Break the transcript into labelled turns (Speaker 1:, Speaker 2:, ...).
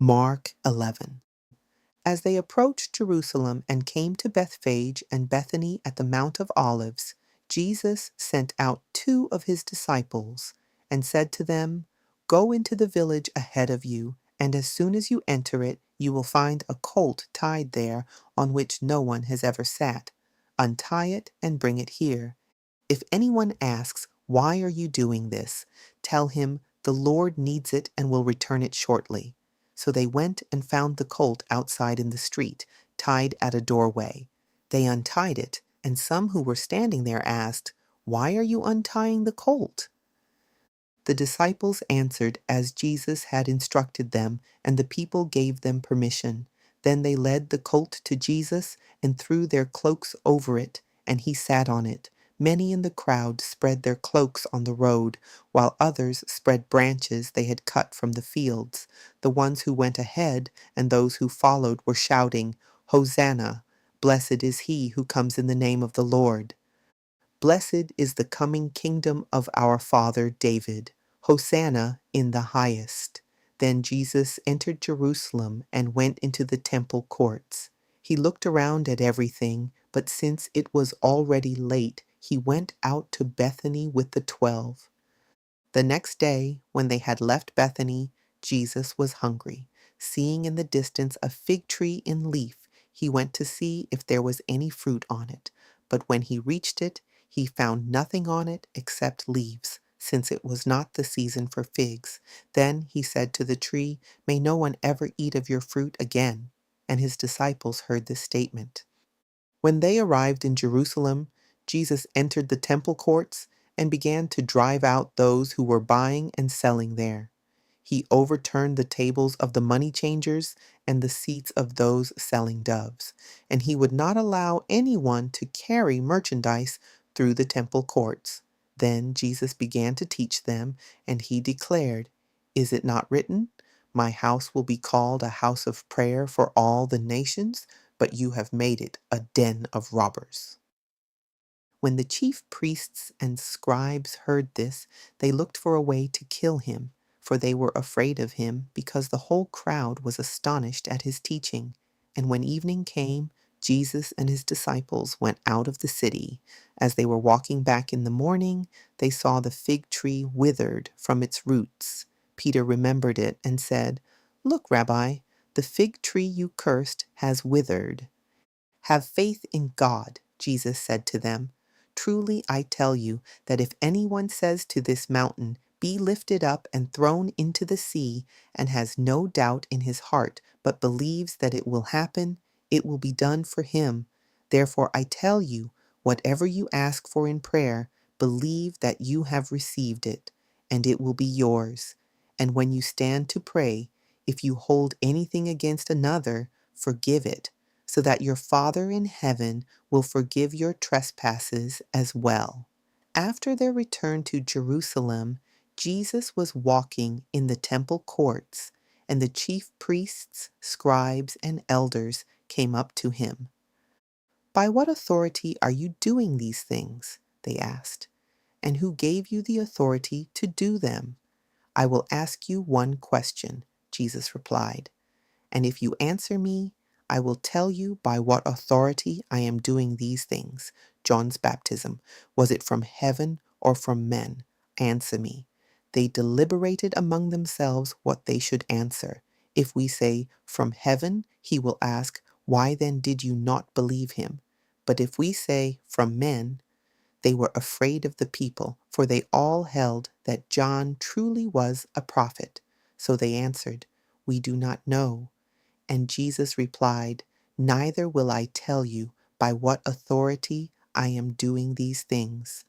Speaker 1: Mark 11. As they approached Jerusalem and came to Bethphage and Bethany at the Mount of Olives, Jesus sent out 2 of his disciples and said to them, "Go into the village ahead of you, and as soon as you enter it, you will find a colt tied there on which no one has ever sat. Untie it and bring it here. If anyone asks, 'Why are you doing this?' tell him, 'The Lord needs it and will return it shortly.'" So they went and found the colt outside in the street, tied at a doorway. They untied it, and some who were standing there asked, "Why are you untying the colt?" The disciples answered as Jesus had instructed them, and the people gave them permission. Then they led the colt to Jesus and threw their cloaks over it, and he sat on it. Many in the crowd spread their cloaks on the road, while others spread branches they had cut from the fields. The ones who went ahead and those who followed were shouting, "Hosanna! Blessed is he who comes in the name of the Lord. Blessed is the coming kingdom of our father David. Hosanna in the highest." Then Jesus entered Jerusalem and went into the temple courts. He looked around at everything, but since it was already late, he went out to Bethany with the 12. The next day, when they had left Bethany, Jesus was hungry. Seeing in the distance a fig tree in leaf, he went to see if there was any fruit on it. But when he reached it, he found nothing on it except leaves, since it was not the season for figs. Then he said to the tree, "May no one ever eat of your fruit again." And his disciples heard this statement. When they arrived in Jerusalem, Jesus entered the temple courts and began to drive out those who were buying and selling there. He overturned the tables of the money changers and the seats of those selling doves, and he would not allow anyone to carry merchandise through the temple courts. Then Jesus began to teach them, and he declared, "Is it not written, 'My house will be called a house of prayer for all the nations,' but you have made it a den of robbers." When the chief priests and scribes heard this, they looked for a way to kill him, for they were afraid of him, because the whole crowd was astonished at his teaching. And when evening came, Jesus and his disciples went out of the city. As they were walking back in the morning, they saw the fig tree withered from its roots. Peter remembered it and said, "Look, Rabbi, the fig tree you cursed has withered." "Have faith in God," Jesus said to them. "Truly I tell you that if anyone says to this mountain, 'Be lifted up and thrown into the sea,' and has no doubt in his heart, but believes that it will happen, it will be done for him. Therefore I tell you, whatever you ask for in prayer, believe that you have received it, and it will be yours. And when you stand to pray, if you hold anything against another, forgive it, so that your Father in heaven will forgive your trespasses as well." After their return to Jerusalem, Jesus was walking in the temple courts, and the chief priests, scribes, and elders came up to him. "By what authority are you doing these things?" they asked. "And who gave you the authority to do them?" "I will ask you one question," Jesus replied. "And if you answer me, I will tell you by what authority I am doing these things. John's baptism, was it from heaven or from men? Answer me." They deliberated among themselves what they should answer. If we say, "From heaven," he will ask, "Why then did you not believe him?" But if we say, "From men," they were afraid of the people, for they all held that John truly was a prophet. So they answered, "We do not know." And Jesus replied, "Neither will I tell you by what authority I am doing these things.